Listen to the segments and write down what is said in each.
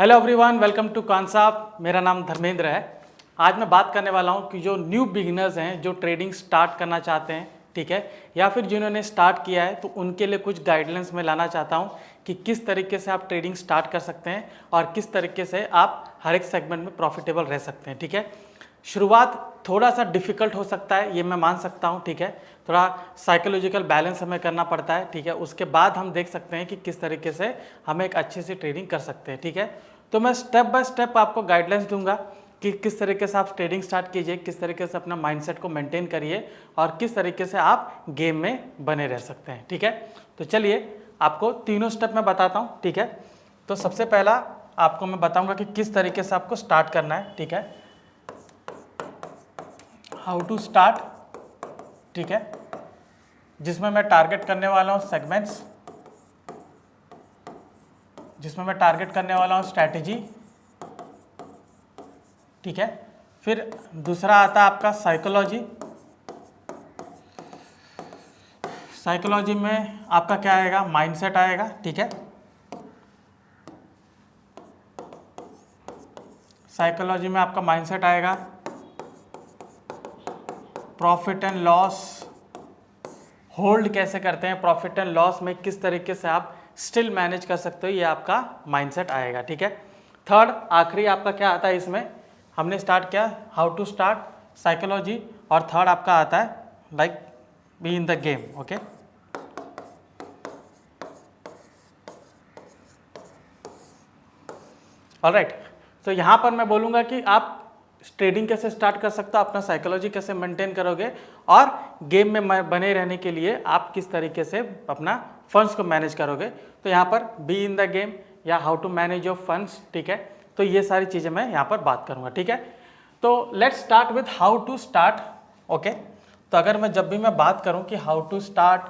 Hello everyone, welcome to concept. मेरा नाम धर्मेंद्र है। आज मैं बात करने वाला हूं कि जो न्यू बिगिनर्स हैं, जो ट्रेडिंग स्टार्ट करना चाहते हैं, ठीक है, या फिर जिन्होंने स्टार्ट किया है, तो उनके लिए कुछ गाइडलाइंस मैं लाना चाहता हूं कि किस तरीके से आप ट्रेडिंग स्टार्ट कर सकते हैं और किस तरीके से आप हर एक सेगमेंट में प्रॉफिटेबल रह सकते हैं। ठीक है, शुरुआत थोड़ा सा डिफिकल्ट हो सकता है, ये मैं मान सकता हूँ। ठीक है, थोड़ा साइकोलॉजिकल बैलेंस हमें करना पड़ता है। ठीक है, उसके बाद हम देख सकते हैं कि किस तरीके से हम एक अच्छी सी ट्रेडिंग कर सकते हैं। ठीक है, तो मैं स्टेप बाय स्टेप आपको गाइडलाइंस दूंगा कि किस तरीके से आप ट्रेडिंग स्टार्ट कीजिए, किस तरीके से अपना माइंडसेट को मेंटेन करिए और किस तरीके से आप गेम में बने रह सकते हैं। ठीक है, तो चलिए आपको तीनों स्टेप मैं बताता हूँ। ठीक है, तो सबसे पहला आपको मैं बताऊंगा कि किस तरीके से आपको स्टार्ट करना है। ठीक है, हाउ टू स्टार्ट। ठीक है, जिसमें मैं टारगेट करने वाला हूँ सेगमेंट्स, जिसमें मैं टारगेट करने वाला हूँ स्ट्रैटेजी। ठीक है, फिर दूसरा आता है आपका साइकोलॉजी। साइकोलॉजी में आपका क्या आएगा, माइंडसेट आएगा। ठीक है, साइकोलॉजी में आपका माइंडसेट आएगा। प्रॉफिट एंड लॉस, होल्ड कैसे करते हैं, प्रॉफिट एंड लॉस में किस तरीके से आप स्टिल मैनेज कर सकते हो, ये आपका माइंडसेट आएगा। ठीक है, थर्ड आखिरी आपका क्या आता है, इसमें हमने स्टार्ट किया हाउ टू स्टार्ट, साइकोलॉजी, और थर्ड आपका आता है like B in the game. Okay, alright. तो यहाँ पर मैं बोलूँगा कि आप ट्रेडिंग कैसे स्टार्ट कर सकते हो, अपना साइकोलॉजी कैसे मेंटेन करोगे और गेम में बने रहने के लिए आप किस तरीके से अपना फंड्स को मैनेज करोगे। तो यहाँ पर बी इन द गेम या how to manage your funds. ठीक है, तो ये सारी चीज़ें मैं यहाँ पर बात करूँगा। ठीक है, तो let's start with how to start. Okay, तो अगर मैं जब भी मैं बात करूँ कि हाउ टू स्टार्ट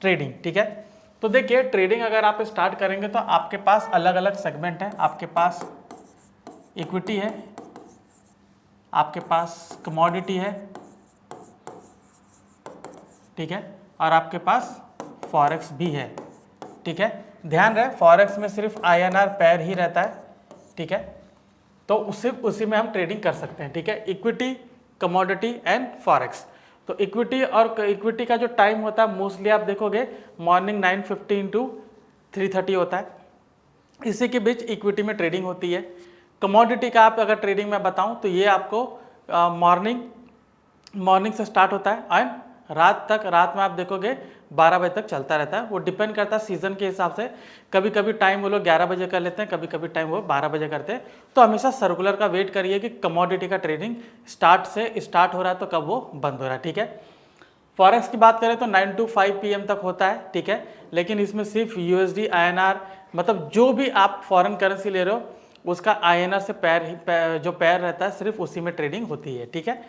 ट्रेडिंग, ठीक है, तो देखिए ट्रेडिंग अगर आप स्टार्ट करेंगे तो आपके पास अलग अलग सेगमेंट है। आपके पास इक्विटी है, आपके पास कमोडिटी है, ठीक है, और आपके पास फॉरेक्स भी है। ठीक है, ध्यान रहे फॉरेक्स में सिर्फ INR पैर ही रहता है। ठीक है, तो उसी में हम ट्रेडिंग कर सकते हैं। ठीक है, इक्विटी, कमोडिटी एंड फॉरेक्स। तो इक्विटी का जो टाइम होता है मोस्टली आप देखोगे मॉर्निंग 9:15 to 3:30 होता है, इसी के बीच इक्विटी में ट्रेडिंग होती है। कमोडिटी का आप अगर ट्रेडिंग में बताऊं तो ये आपको मॉर्निंग से स्टार्ट होता है एंड रात में आप देखोगे 12 बजे तक चलता रहता है। वो डिपेंड करता है सीजन के हिसाब से, कभी कभी टाइम वो लोग 11 बजे कर लेते हैं, कभी कभी टाइम वो 12 बजे करते हैं। तो हमेशा सर्कुलर का वेट करिए कि कमोडिटी का ट्रेडिंग स्टार्ट हो रहा है तो कब वो बंद हो रहा है। ठीक है, फॉरेक्स की बात करें तो 9 to 5 PM तक होता है। ठीक है, लेकिन इसमें सिर्फ USD INR, मतलब जो भी आप फॉरेन करेंसी ले रहे हो उसका INR से जो पैर रहता है सिर्फ उसी में ट्रेडिंग होती है। ठीक है,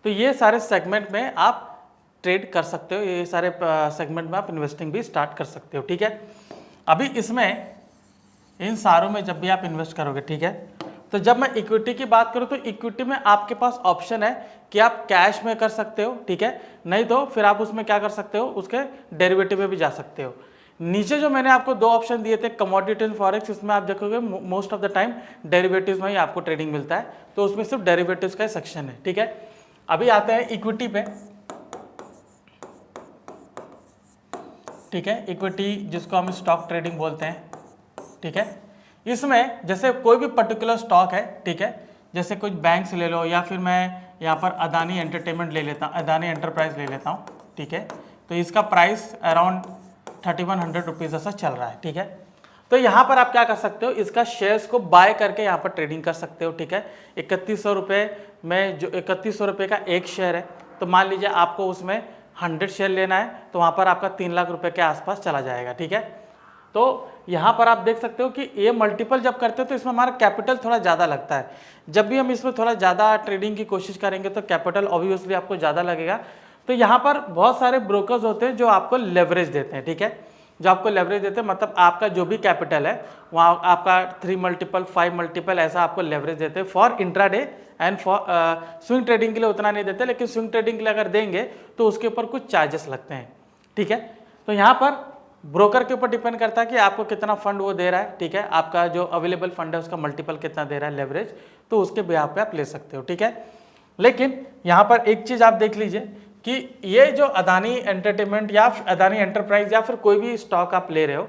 तो ये सारे सेगमेंट में आप ट्रेड कर सकते हो, ये सारे सेगमेंट में आप इन्वेस्टिंग भी स्टार्ट कर सकते हो। ठीक है, अभी इसमें इन सारों में जब भी आप इन्वेस्ट करोगे, ठीक है, तो जब मैं इक्विटी की बात करूं तो इक्विटी में आपके पास ऑप्शन है कि आप कैश में कर सकते हो। ठीक है, नहीं तो फिर आप उसमें क्या कर सकते हो, उसके डेरिवेटिव में भी जा सकते हो। नीचे जो मैंने आपको दो ऑप्शन दिए थे कमोडिटी एंड फॉरेक्स, इसमें आप देखोगे most of the time derivatives में ही आपको ट्रेडिंग मिलता है, तो उसमें सिर्फ डेरिवेटिव्स का सेक्शन है। ठीक है, अभी आते हैं इक्विटी पे। ठीक है, इक्विटी जिसको हम स्टॉक ट्रेडिंग बोलते हैं। ठीक है, इसमें जैसे कोई भी पर्टिकुलर स्टॉक है, ठीक है, जैसे कुछ बैंक्स ले लो या फिर मैं यहाँ पर अदानी एंटरटेनमेंट ले लेता हूँ, अदानी एंटरप्राइज ले लेता हूँ। ठीक है, तो इसका प्राइस अराउंड 3100 रुपीज़ ऐसा चल रहा है। ठीक है, तो यहाँ पर आप क्या कर सकते हो, इसका शेयर्स को बाय करके यहाँ पर ट्रेडिंग कर सकते हो। ठीक है, 3100 रुपये में जो 3100 रुपये का एक शेयर है, तो मान लीजिए आपको उसमें 100 शेयर लेना है, तो वहाँ पर आपका 3 लाख रुपये के आसपास चला जाएगा। ठीक है, तो यहाँ पर आप देख सकते हो कि ये मल्टीपल जब करते हो तो इसमें हमारा कैपिटल थोड़ा ज़्यादा लगता है। जब भी हम इसमें थोड़ा ज़्यादा ट्रेडिंग की कोशिश करेंगे तो कैपिटल ऑब्वियसली आपको ज़्यादा लगेगा। तो यहाँ पर बहुत सारे ब्रोकर्स होते हैं जो आपको लेवरेज देते हैं। ठीक है, जो आपको लेवरेज देते हैं मतलब आपका जो भी कैपिटल है वहाँ आपका 3 मल्टीपल 5 मल्टीपल ऐसा आपको लेवरेज देते हैं for intraday and for swing trading के लिए उतना नहीं देते, लेकिन स्विंग ट्रेडिंग के लिए अगर देंगे तो उसके ऊपर कुछ चार्जेस लगते हैं। ठीक है, तो यहाँ पर ब्रोकर के ऊपर डिपेंड करता है कि आपको कितना फंड वो दे रहा है, ठीक है, आपका जो अवेलेबल फंड है उसका मल्टीपल कितना दे रहा है लेवरेज, तो उसके बिहाफ पे आप ले सकते हो, ठीक है। लेकिन यहाँ पर एक चीज़ आप देख लीजिए कि ये जो अदानी एंटरटेनमेंट या अदानी एंटरप्राइज या फिर कोई भी स्टॉक आप ले रहे हो,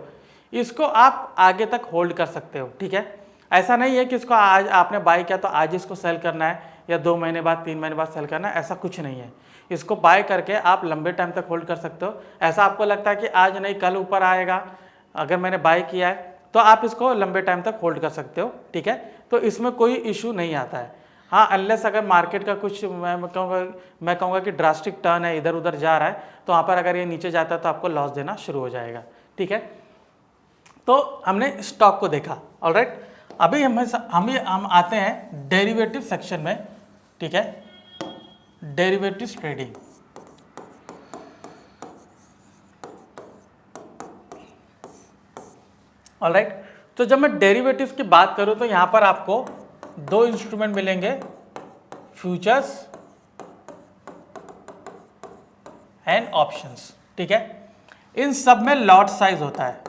इसको आप आगे तक होल्ड कर सकते हो, ठीक है। ऐसा नहीं है कि इसको आज आपने बाय किया तो आज इसको सेल करना है या 2 महीने बाद 3 महीने बाद सेल करना है, ऐसा कुछ नहीं है। इसको बाय करके आप लंबे टाइम तक होल्ड कर सकते हो। ऐसा आपको लगता है कि आज नहीं कल ऊपर आएगा, अगर मैंने बाय किया है तो आप इसको लंबे टाइम तक होल्ड कर सकते हो, ठीक है। तो इसमें कोई इशू नहीं आता है। हाँ, अनलेस अगर मार्केट का कुछ मैं कहूँगा कि ड्रास्टिक टर्न है, इधर उधर जा रहा है, तो वहाँ पर अगर ये नीचे जाता है तो आपको लॉस देना शुरू हो जाएगा, ठीक है। तो हमने स्टॉक को देखा, ऑलराइट। अभी हम आते हैं डेरिवेटिव सेक्शन में, ठीक है, डेरिवेटिव ट्रेडिंग। ऑलराइट, तो जब मैं डेरिवेटिव्स की बात करूं तो यहां पर आपको 2 इंस्ट्रूमेंट मिलेंगे, फ्यूचर्स एंड ऑप्शंस, ठीक है। इन सब में लॉट साइज होता है।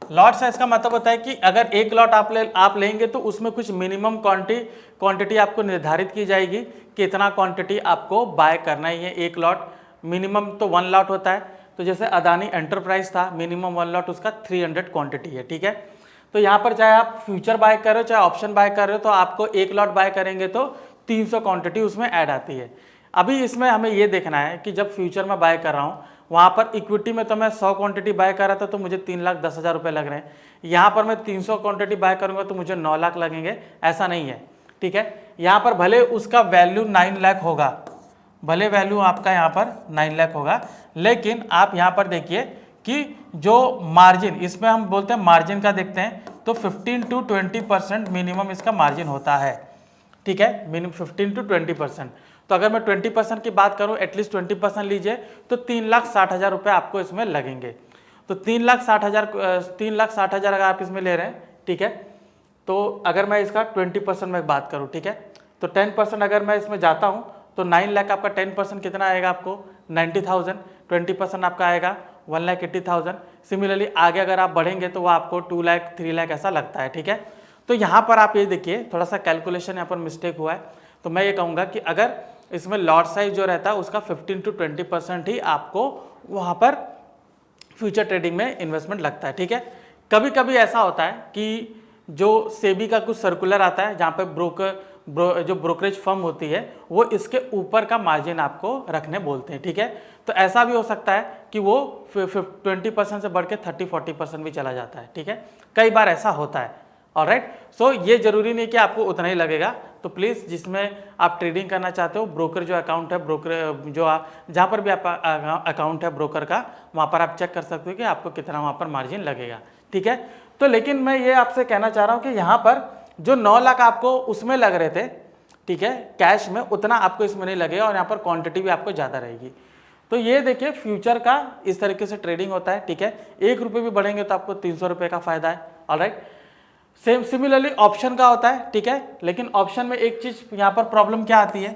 लॉट साइज का मतलब होता है कि अगर एक लॉट आप लेंगे तो उसमें कुछ मिनिमम क्वांटिटी आपको निर्धारित की जाएगी कि इतना क्वांटिटी आपको बाय करना ही है। एक लॉट मिनिमम तो 1 लॉट होता है, तो जैसे अदानी एंटरप्राइज था, मिनिमम 1 लॉट उसका 300 क्वांटिटी है, ठीक है। तो यहाँ पर चाहे आप फ्यूचर बाय कर रहे हो चाहे ऑप्शन बाय कर रहे हो, तो आपको एक लॉट बाय करेंगे तो 300 क्वांटिटी उसमें ऐड आती है। अभी इसमें हमें ये देखना है कि जब फ्यूचर में बाय कर रहा हूँ, वहाँ पर इक्विटी में तो मैं 100 क्वांटिटी बाय कर रहा था तो मुझे 3,10,000 रुपये लग रहे हैं। यहाँ पर मैं 300 क्वांटिटी बाय करूँगा तो मुझे 9 लाख लगेंगे, ऐसा नहीं है, ठीक है। यहाँ पर भले उसका वैल्यू 9 लाख होगा, भले वैल्यू आपका यहाँ पर 9 लाख होगा, लेकिन आप यहाँ पर देखिए कि जो मार्जिन, इसमें हम बोलते हैं मार्जिन का देखते हैं, तो 15 to 20% मिनिमम इसका मार्जिन होता है, ठीक है, मिनिमम 15 to 20%। तो अगर मैं 20% की बात करूं, एटलीस्ट 20% लीजिए तो 3,60,000 रुपये आपको इसमें लगेंगे। तो 3,60,000 अगर आप इसमें ले रहे हैं, ठीक है, तो अगर मैं इसका 20% में बात करूं, ठीक है, तो 10% अगर मैं इसमें जाता हूं तो 9 लाख आपका 10% कितना आएगा आपको 90,000, 20% आपका आएगा 1,80,000। सिमिलरली आगे अगर आप बढ़ेंगे तो वो आपको 2 लाख 3 लाख ऐसा लगता है, ठीक है। तो यहाँ पर आप ये देखिए थोड़ा सा कैलकुलेशन यहाँ पर मिस्टेक हुआ है। तो मैं ये कहूँगा कि अगर इसमें लॉट साइज जो रहता है उसका 15 to 20% ही आपको वहाँ पर फ्यूचर ट्रेडिंग में इन्वेस्टमेंट लगता है, ठीक है। कभी कभी ऐसा होता है कि जो सेबी का कुछ सर्कुलर आता है जहाँ पे जो ब्रोकरेज फर्म होती है वो इसके ऊपर का मार्जिन आपको रखने बोलते हैं, ठीक है। तो ऐसा भी हो सकता है कि वो 20% से बढ़ के 30-40% भी चला जाता है, ठीक है, कई बार ऐसा होता है। ऑलराइट, सो ये जरूरी नहीं कि आपको उतना ही लगेगा। तो प्लीज़ जिसमें आप ट्रेडिंग करना चाहते हो, ब्रोकर जो अकाउंट है, ब्रोकर जो जहाँ पर भी आप अकाउंट है ब्रोकर का, वहाँ पर आप चेक कर सकते हो कि आपको कितना वहाँ पर मार्जिन लगेगा, ठीक है। तो लेकिन मैं ये आपसे कहना चाह रहा हूँ कि यहाँ पर जो 9 लाख आपको उसमें लग रहे थे, ठीक है, कैश में, उतना आपको इसमें नहीं लगेगा और यहाँ पर क्वांटिटी भी आपको ज़्यादा रहेगी। तो ये देखिए फ्यूचर का इस तरीके से ट्रेडिंग होता है, ठीक है। 1 रुपये भी बढ़ेंगे तो आपको 300 रुपये का फायदा है, ऑलराइट। सेम सिमिलरली ऑप्शन का होता है, ठीक है, लेकिन ऑप्शन में एक चीज़ यहाँ पर प्रॉब्लम क्या आती है,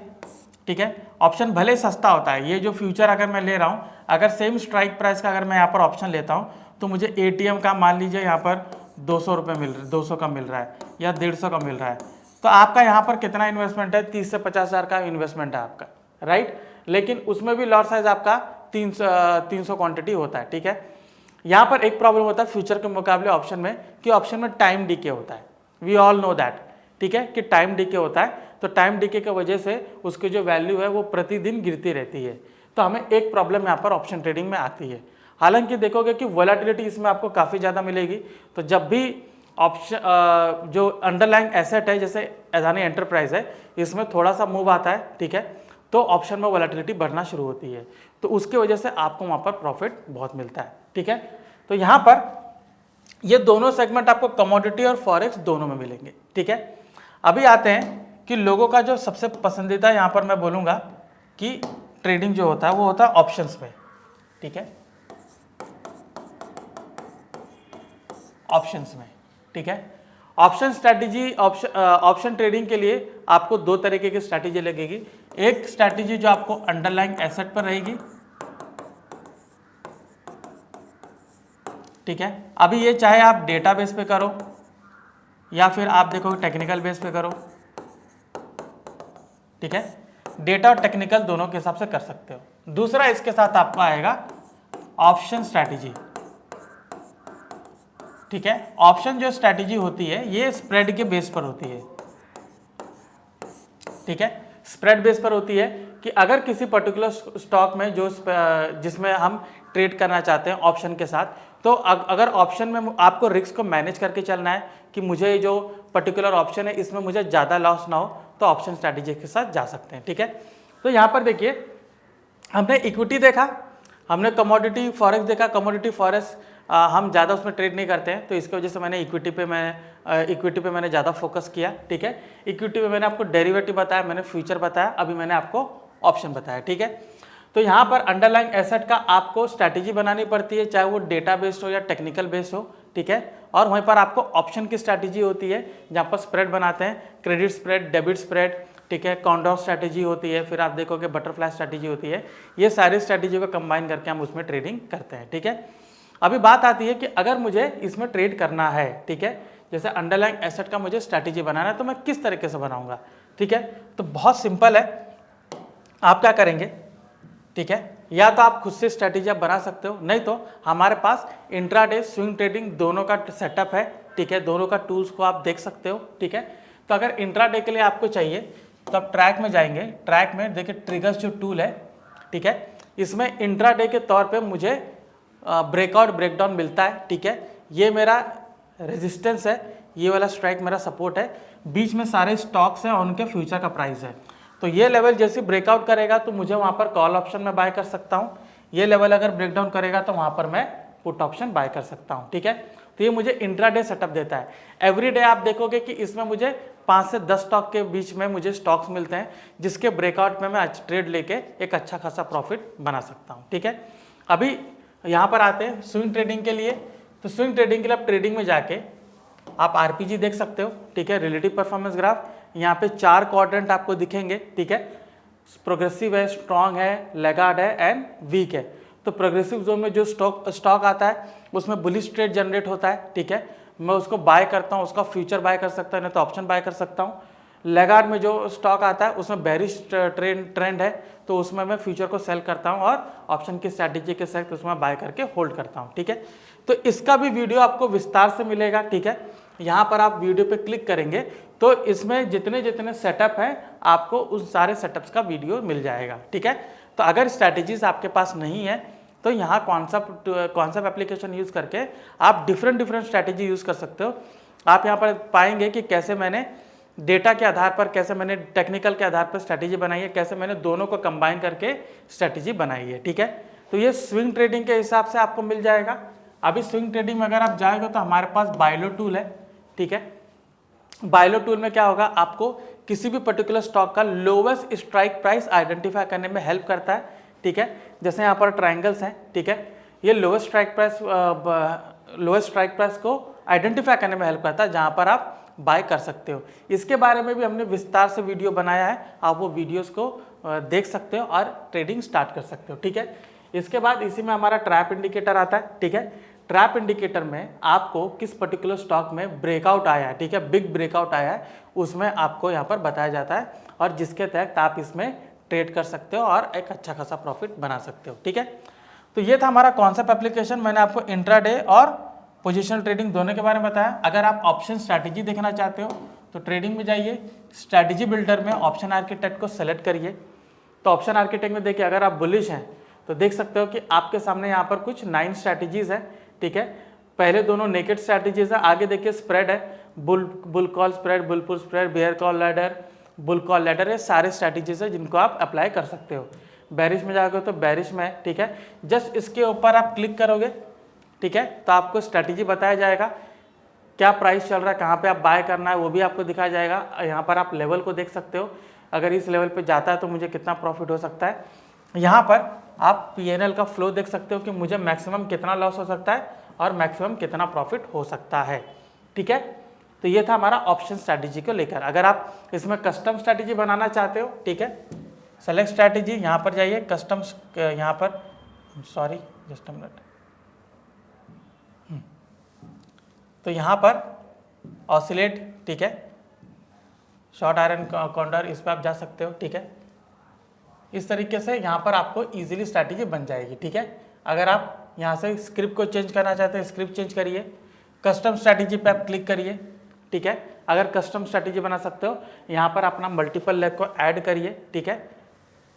ठीक है, ऑप्शन भले ही सस्ता होता है। ये जो फ्यूचर अगर मैं ले रहा हूँ, अगर सेम स्ट्राइक प्राइस का अगर मैं यहाँ पर ऑप्शन लेता हूँ तो मुझे ATM का मान लीजिए यहाँ पर 200 रुपये मिल रहा है, 200 का मिल रहा है या 150 का मिल रहा है, तो आपका यहाँ पर कितना इन्वेस्टमेंट है, 30 से 50,000 का इन्वेस्टमेंट है आपका, राइट। लेकिन उसमें भी लॉट साइज आपका 300 क्वांटिटी होता है, ठीक है। यहाँ पर एक प्रॉब्लम होता है फ्यूचर के मुकाबले ऑप्शन में कि ऑप्शन में टाइम डीके होता है, वी ऑल नो दैट, ठीक है, कि टाइम डीके होता है। तो टाइम डीके की वजह से उसकी जो वैल्यू है वो प्रतिदिन गिरती रहती है। तो हमें एक प्रॉब्लम यहाँ पर ऑप्शन ट्रेडिंग में आती है। हालांकि देखोगे कि वोलेटिलिटी इसमें आपको काफ़ी ज़्यादा मिलेगी। तो जब भी ऑप्शन जो अंडरलाइंग एसेट है जैसे अदानी एंटरप्राइज है, इसमें थोड़ा सा मूव आता है, ठीक है, तो ऑप्शन में वोलेटिलिटी बढ़ना शुरू होती है, तो उसकी वजह से आपको वहाँ पर प्रॉफिट बहुत मिलता है, ठीक है। तो यहाँ पर ये दोनों सेगमेंट आपको कमोडिटी और फॉरेक्स दोनों में मिलेंगे, ठीक है। अभी आते हैं कि लोगों का जो सबसे पसंदीदा यहाँ पर मैं बोलूँगा कि ट्रेडिंग जो होता है वो होता है ऑप्शंस में, ठीक है, ऑप्शंस में, ठीक है। ऑप्शन स्ट्रैटेजी, ऑप्शन ट्रेडिंग के लिए आपको 2 तरीके की स्ट्रैटेजी लगेगी। एक स्ट्रैटेजी जो आपको अंडरलाइंग एसेट पर रहेगी, ठीक है। अभी ये चाहे आप डेटाबेस पे करो या फिर आप देखो टेक्निकल बेस पे करो, ठीक है, डेटा और टेक्निकल दोनों के हिसाब से कर सकते हो। दूसरा इसके साथ आपको आएगा ऑप्शन स्ट्रैटेजी, ठीक है। ऑप्शन जो स्ट्रैटेजी होती है ये स्प्रेड के बेस पर होती है, ठीक है, स्प्रेड बेस पर होती है कि अगर किसी पर्टिकुलर स्टॉक में जो जिसमें हम ट्रेड करना चाहते हैं ऑप्शन के साथ, तो अगर ऑप्शन में आपको रिस्क को मैनेज करके चलना है कि मुझे जो पर्टिकुलर ऑप्शन है इसमें मुझे ज़्यादा लॉस ना हो, तो ऑप्शन स्ट्रैटेजी के साथ जा सकते हैं, ठीक है। तो यहाँ पर देखिए हमने इक्विटी देखा, हमने कमोडिटी फॉरेक्स देखा। कमोडिटी फॉरेक्स हम ज़्यादा उसमें ट्रेड नहीं करते हैं, तो इसकी वजह से मैंने इक्विटी पे मैंने ज़्यादा फोकस किया, ठीक है। इक्विटी पे मैंने आपको डेरिवेटिव बताया, मैंने फ्यूचर बताया, अभी मैंने आपको ऑप्शन बताया, ठीक है। तो यहाँ पर अंडरलाइंग एसेट का आपको स्ट्रैटेजी बनानी पड़ती है, चाहे वो डेटा बेस्ड हो या टेक्निकल बेस्ड हो, ठीक है। और वहीं पर आपको ऑप्शन की स्ट्रैटेजी होती है जहाँ पर स्प्रेड बनाते हैं, क्रेडिट स्प्रेड, डेबिट स्प्रेड, ठीक है, कॉन्डोर स्ट्रैटेजी होती है, फिर आप देखोगे बटरफ्लाई स्ट्रैटेजी होती है। ये सारी स्ट्रैटेजी को कंबाइन करके हम उसमें ट्रेडिंग करते हैं, ठीक है। अभी बात आती है कि अगर मुझे इसमें ट्रेड करना है, ठीक है, जैसे अंडरलाइंग एसेट का मुझे स्ट्रैटेजी बनाना है, तो मैं किस तरीके से बनाऊंगा, ठीक है। तो बहुत सिंपल है, आप क्या करेंगे, ठीक है, या तो आप खुद से स्ट्रैटेजी आप बना सकते हो, नहीं तो हमारे पास इंट्राडे स्विंग ट्रेडिंग दोनों का सेटअप है, ठीक है, दोनों का टूल्स को आप देख सकते हो, ठीक है। तो अगर इंट्राडे के लिए आपको चाहिए तो आप ट्रैक में जाएंगे, ट्रैक में देखिए ट्रिगर्स जो टूल है, ठीक है, इसमें इंट्राडे के तौर पे मुझे ब्रेकआउट ब्रेकडाउन मिलता है, ठीक है। ये मेरा रेजिस्टेंस है, ये वाला स्ट्राइक मेरा सपोर्ट है, बीच में सारे स्टॉक्स हैं और उनके फ्यूचर का प्राइस है। तो ये लेवल जैसे ब्रेकआउट करेगा तो मुझे वहाँ पर कॉल ऑप्शन में बाय कर सकता हूँ, ये लेवल अगर ब्रेकडाउन करेगा तो वहाँ पर मैं पुट ऑप्शन बाय कर सकता हूँ, ठीक है। तो ये मुझे इंट्राडे सेटअप देता है। एवरी डे आप देखोगे कि इसमें मुझे 5 से 10 स्टॉक के बीच में मुझे स्टॉक्स मिलते हैं, जिसके ब्रेकआउट में मैं ट्रेड लेके एक अच्छा खासा प्रॉफिट बना सकता हूँ, ठीक है। अभी यहाँ पर आते हैं स्विंग ट्रेडिंग के लिए। तो स्विंग ट्रेडिंग के लिए आप ट्रेडिंग में जाके आप आरपीजी देख सकते हो, ठीक है, रिलेटिव परफॉर्मेंस ग्राफ। यहाँ पे 4 क्वाड्रेंट आपको दिखेंगे, ठीक है, प्रोग्रेसिव है, स्ट्रॉन्ग है, लैगार्ड है एंड वीक है। तो प्रोग्रेसिव जोन में जो स्टॉक आता है उसमें बुलिश ट्रेड जनरेट होता है, ठीक है, मैं उसको बाय करता हूँ, उसका फ्यूचर बाय कर सकता हूँ, नहीं तो ऑप्शन बाय कर सकता हूँ। लैगार्ड में जो स्टॉक आता है उसमें बेरिश ट्रेंड है, तो उसमें मैं फ्यूचर को सेल करता हूँ और ऑप्शन की स्ट्रैटेजी के साथ उसमें बाय करके होल्ड करता हूँ, ठीक है। तो इसका भी वीडियो आपको विस्तार से मिलेगा, ठीक है। यहाँ पर आप वीडियो पे क्लिक करेंगे तो इसमें जितने जितने सेटअप हैं आपको उन सारे सेटअप्स का वीडियो मिल जाएगा, ठीक है। तो अगर स्ट्रैटेजीज आपके पास नहीं है तो यहाँ कॉन्सेप्ट एप्लीकेशन यूज़ करके आप डिफरेंट स्ट्रैटेजी यूज़ कर सकते हो। आप यहाँ पर पाएंगे कि कैसे मैंने डेटा के आधार पर, कैसे मैंने टेक्निकल के आधार पर स्ट्रैटेजी बनाई है, कैसे मैंने दोनों को कंबाइन करके स्ट्रैटेजी बनाई है, ठीक है। तो ये स्विंग ट्रेडिंग के हिसाब से आपको मिल जाएगा। अभी स्विंग ट्रेडिंग में अगर आप जाएंगे तो हमारे पास बायलो टूल है, ठीक है। बायलो टूल में क्या होगा, आपको किसी भी पर्टिकुलर स्टॉक का लोवेस्ट स्ट्राइक प्राइस आइडेंटिफाई करने में हेल्प करता है, ठीक है। जैसे यहाँ पर ट्रायंगल्स हैं, ठीक है, ये लोवेस्ट स्ट्राइक प्राइस को आइडेंटिफाई करने में हेल्प करता है, जहाँ पर आप बाय कर सकते हो। इसके बारे में भी हमने विस्तार से वीडियो बनाया है, आप वो वीडियोस को देख सकते हो और ट्रेडिंग स्टार्ट कर सकते हो, ठीक है। इसके बाद इसी में हमारा ट्रैप इंडिकेटर आता है, ठीक है। ट्रैप इंडिकेटर में आपको किस पर्टिकुलर स्टॉक में ब्रेकआउट आया है, ठीक है, बिग ब्रेकआउट आया है, उसमें आपको यहाँ पर बताया जाता है और जिसके तहत आप इसमें ट्रेड कर सकते हो और एक अच्छा खासा प्रॉफिट बना सकते हो, ठीक है। तो ये था हमारा कॉन्सेप्ट एप्लीकेशन। मैंने आपको इंट्राडे और पोजिशनल ट्रेडिंग दोनों के बारे में बताया। अगर आप ऑप्शन स्ट्रैटेजी देखना चाहते हो तो ट्रेडिंग में जाइए, स्ट्रैटेजी बिल्डर में ऑप्शन आर्किटेक्ट को सेलेक्ट करिए। तो ऑप्शन आर्किटेक्ट में देखिए, अगर आप बुलिश हैं तो देख सकते हो कि आपके सामने यहाँ पर कुछ 9 स्ट्रैटेजीज हैं, ठीक है। पहले दोनों नेकेड स्ट्रैटेजीज है, आगे देखिए स्प्रेड है, bull call spread, bull put spread, bear call ladder, bull call ladder, ये सारे स्ट्रैटेजीज है जिनको आप अप्लाई कर सकते हो। बैरिश में जाओगे तो बैरिश में है, ठीक है। जस्ट इसके ऊपर आप क्लिक करोगे, ठीक है, तो आपको स्ट्रैटेजी बताया जाएगा, क्या प्राइस चल रहा है, कहाँ पे आप बाय करना है वो भी आपको दिखाया जाएगा। यहाँ पर आप लेवल को देख सकते हो, अगर इस लेवल पे जाता है तो मुझे कितना प्रॉफिट हो सकता है। यहाँ पर आप PNL का फ्लो देख सकते हो कि मुझे मैक्सिमम कितना लॉस हो सकता है और मैक्सिमम कितना प्रॉफिट हो सकता है, ठीक है। तो ये था हमारा ऑप्शन स्ट्रैटेजी को लेकर। अगर आप इसमें कस्टम स्ट्रैटेजी बनाना चाहते हो, ठीक है, सेलेक्ट स्ट्रैटेजी, यहाँ पर जाइए, कस्टम, यहाँ पर सॉरी जस्ट अ मिनट, तो यहाँ पर ऑसिलेट, ठीक है, शॉर्ट आयरन कॉन्डर, इस पर आप जा सकते हो, ठीक है। इस तरीके से यहाँ पर आपको इजीली स्ट्रैटेजी बन जाएगी, ठीक है। अगर आप यहाँ से स्क्रिप्ट को चेंज करना चाहते हैं, स्क्रिप्ट चेंज करिए, कस्टम स्ट्रैटेजी पे आप क्लिक करिए, ठीक है। अगर कस्टम स्ट्रैटेजी बना सकते हो, यहाँ पर अपना मल्टीपल लेग को ऐड करिए, ठीक है।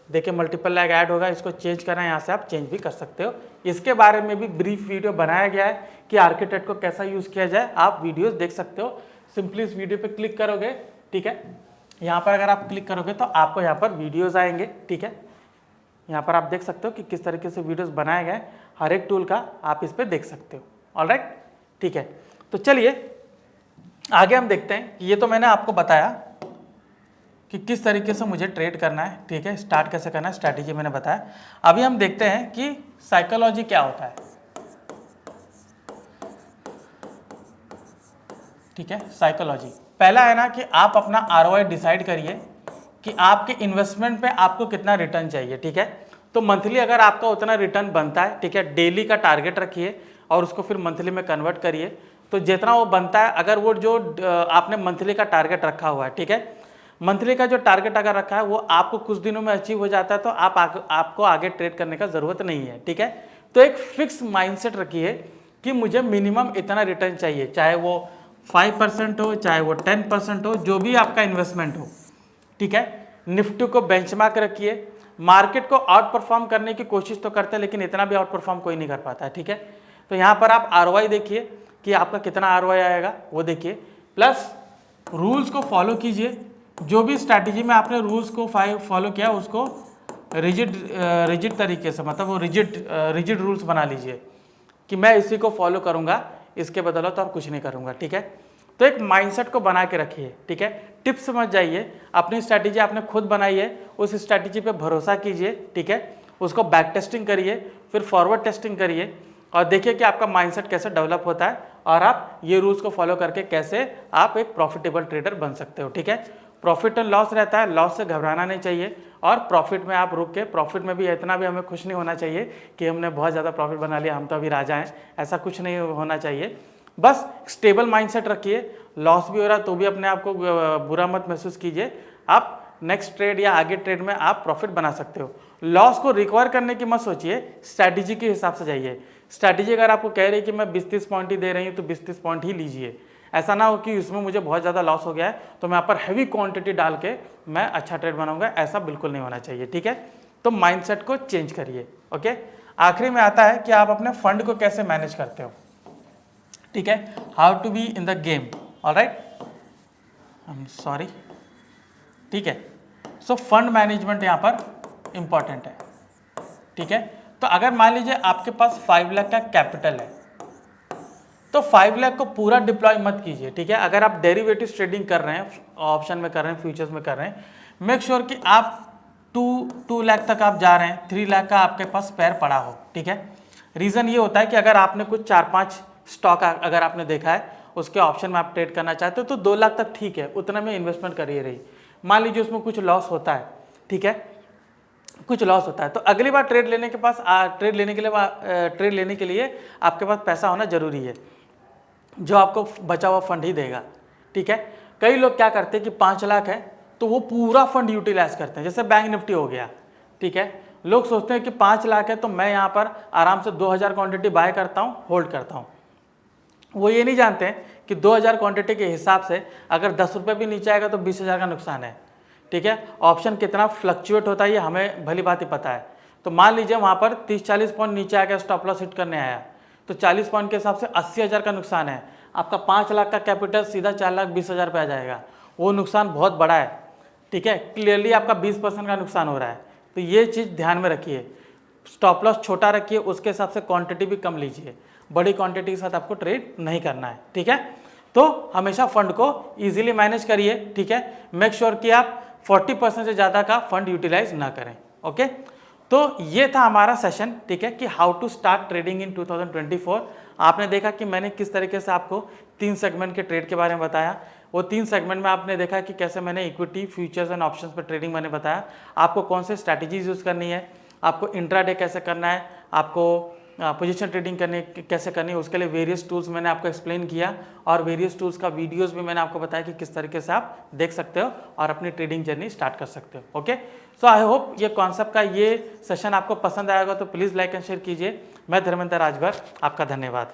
देखिए मल्टीपल लेग ऐड होगा, इसको चेंज करना है, यहाँ से आप चेंज भी कर सकते हो। इसके बारे में भी ब्रीफ वीडियो बनाया गया है कि आर्किटेक्ट को कैसा यूज़ किया जाए, आप वीडियोस देख सकते हो। सिंपली इस वीडियो पे क्लिक करोगे, ठीक है। यहाँ पर अगर आप क्लिक करोगे तो आपको यहाँ पर वीडियोस आएंगे, ठीक है। यहाँ पर आप देख सकते हो कि किस तरीके से वीडियोस बनाए गए, हर एक टूल का आप इस पर देख सकते हो। ऑलराइट, ठीक है। तो चलिए आगे हम देखते हैं कि ये तो मैंने आपको बताया कि किस तरीके से मुझे ट्रेड करना है, ठीक है, स्टार्ट कैसे करना है, स्ट्रैटेजी मैंने बताया। अभी हम देखते हैं कि साइकोलॉजी क्या होता है, ठीक है। साइकोलॉजी पहला है ना कि आप अपना ROI डिसाइड करिए कि आपके इन्वेस्टमेंट पे आपको कितना रिटर्न चाहिए, ठीक है। तो मंथली अगर आपका उतना रिटर्न बनता है, ठीक है, डेली का टारगेट रखिए और उसको फिर मंथली में कन्वर्ट करिए। तो जितना वो बनता है, अगर वो जो आपने मंथली का टारगेट रखा हुआ है, ठीक है, मंथली का जो टारगेट अगर रखा है वो आपको कुछ दिनों में अचीव हो जाता है तो आपको आगे ट्रेड करने का ज़रूरत नहीं है, ठीक है। तो एक फिक्स माइंडसेट रखिए कि मुझे मिनिमम इतना रिटर्न चाहिए, चाहे वो 5% हो, चाहे वो 10% हो, जो भी आपका इन्वेस्टमेंट हो, ठीक है। निफ्टी को बेंचमार्क रखिए, मार्केट को आउट परफॉर्म करने की कोशिश तो करते हैं लेकिन इतना भी आउट परफॉर्म कोई नहीं कर पाता है, ठीक है। तो यहाँ पर आप ROI देखिए कि आपका कितना ROI आएगा वो देखिए, प्लस रूल्स को फॉलो कीजिए। जो भी स्ट्रैटेजी में आपने रूल्स को फॉलो किया उसको रिजिड तरीके से, मतलब वो रिजिड रूल्स बना लीजिए कि मैं इसी को फॉलो करूँगा, इसके बदौलत तो और कुछ नहीं करूँगा, ठीक है। तो एक माइंडसेट को बना के रखिए, ठीक है। टिप्स समझ जाइए, अपनी स्ट्रैटेजी आपने खुद बनाई है, उस स्ट्रैटेजी पे भरोसा कीजिए, ठीक है। उसको बैक टेस्टिंग करिए, फिर फॉरवर्ड टेस्टिंग करिए और देखिए कि आपका माइंडसेट कैसे डेवलप होता है और आप ये रूल्स को फॉलो करके कैसे आप एक प्रॉफिटेबल ट्रेडर बन सकते हो, ठीक है। प्रॉफिट एंड लॉस रहता है, लॉस से घबराना नहीं चाहिए और प्रॉफिट में आप रुक के, प्रॉफिट में भी इतना भी हमें खुश नहीं होना चाहिए कि हमने बहुत ज़्यादा प्रॉफिट बना लिया, हम तो अभी राजा हैं, ऐसा कुछ नहीं होना चाहिए। बस स्टेबल माइंडसेट रखिए, लॉस भी हो रहा है तो भी अपने आप को बुरा मत महसूस कीजिए, आप नेक्स्ट ट्रेड या आगे ट्रेड में आप प्रॉफिट बना सकते हो। लॉस को रिकवर करने की मत सोचिए, स्ट्रैटेजी के हिसाब से जाइए। स्ट्रैटेजी अगर आपको कह रही है कि मैं 20-30 पॉइंट ही दे रही हूँ तो 20-30 पॉइंट ही लीजिए। ऐसा ना हो कि उसमें मुझे बहुत ज़्यादा लॉस हो गया है तो मैं यहाँ पर हैवी क्वांटिटी डाल के मैं अच्छा ट्रेड बनाऊंगा, ऐसा बिल्कुल नहीं होना चाहिए, ठीक है। तो माइंडसेट को चेंज करिए, ओके। आखिरी में आता है कि आप अपने फंड को कैसे मैनेज करते हो, ठीक है, how to be in the game, alright, I am sorry, ठीक है। सो फंड मैनेजमेंट यहाँ पर इंपॉर्टेंट है, ठीक है। तो अगर मान लीजिए आपके पास 5 लाख का कैपिटल है तो 5 लाख को पूरा डिप्लॉय मत कीजिए, ठीक है। अगर आप डेरिवेटिव ट्रेडिंग कर रहे हैं, ऑप्शन में कर रहे हैं, फ्यूचर्स में कर रहे हैं, मेक श्योर कि आप 2 लाख तक आप जा रहे हैं, 3 लाख का आपके पास स्पेयर पड़ा हो, ठीक है। रीज़न ये होता है कि अगर आपने कुछ 4-5 स्टॉक अगर आपने देखा है उसके ऑप्शन में आप ट्रेड करना चाहते हो तो 2 लाख तक ठीक है, उतना में इन्वेस्टमेंट करिए रही। मान लीजिए उसमें कुछ लॉस होता है, ठीक है, कुछ लॉस होता है तो अगली बार ट्रेड लेने के लिए आपके पास पैसा होना जरूरी है जो आपको बचा हुआ फंड ही देगा, ठीक है। कई लोग क्या करते हैं कि 5 लाख है तो वो पूरा फंड यूटिलाइज करते हैं, जैसे बैंक निफ्टी हो गया, ठीक है। लोग सोचते हैं कि 5 लाख है तो मैं यहाँ पर आराम से 2000 क्वांटिटी बाय करता हूँ, होल्ड करता हूँ। वो ये नहीं जानते हैं कि 2000 क्वांटिटी के हिसाब से अगर 10 रुपये भी नीचे आएगा तो 20,000 का नुकसान है, ठीक है। ऑप्शन कितना फ्लक्चुएट होता है ये हमें भली बात ही पता है। तो मान लीजिए वहाँ पर 30-40 पॉइंट नीचे आ गया, स्टॉप लॉस हिट करने आया तो 40 पॉइंट के हिसाब से 80,000 का नुकसान है। आपका 5 लाख का कैपिटल सीधा 4,20,000 पे आ जाएगा, वो नुकसान बहुत बड़ा है, ठीक है। क्लियरली आपका 20% का नुकसान हो रहा है। तो ये चीज़ ध्यान में रखिए, स्टॉप लॉस छोटा रखिए, उसके हिसाब से क्वांटिटी भी कम लीजिए, बड़ी क्वांटिटी के साथ आपको ट्रेड नहीं करना है, ठीक है। तो हमेशा फंड को ईजिली मैनेज करिए, ठीक है। मेक श्योर कि आप 40% से ज़्यादा का फंड यूटिलाइज ना करें, ओके। तो ये था हमारा सेशन, ठीक है, कि how to start trading in 2024। आपने देखा कि मैंने किस तरीके से आपको 3 सेगमेंट के ट्रेड के बारे में बताया। वो 3 सेगमेंट में आपने देखा कि कैसे मैंने इक्विटी, फ्यूचर्स एंड ऑप्शंस पर ट्रेडिंग मैंने बताया, आपको कौन से स्ट्रैटेजीज यूज़ करनी है, आपको इंट्राडे कैसे करना है, आपको पोजीशन ट्रेडिंग कैसे करनी है, उसके लिए वेरियस टूल्स मैंने आपको एक्सप्लेन किया और वेरियस टूल्स का वीडियोस भी मैंने आपको बताया कि किस तरीके से आप देख सकते हो और अपनी ट्रेडिंग जर्नी स्टार्ट कर सकते हो। ओके, सो आई होप ये कॉन्सेप्ट का ये सेशन आपको पसंद आएगा, तो प्लीज़ लाइक एंड शेयर कीजिए। मैं धर्मेंद्र राजभर, आपका धन्यवाद।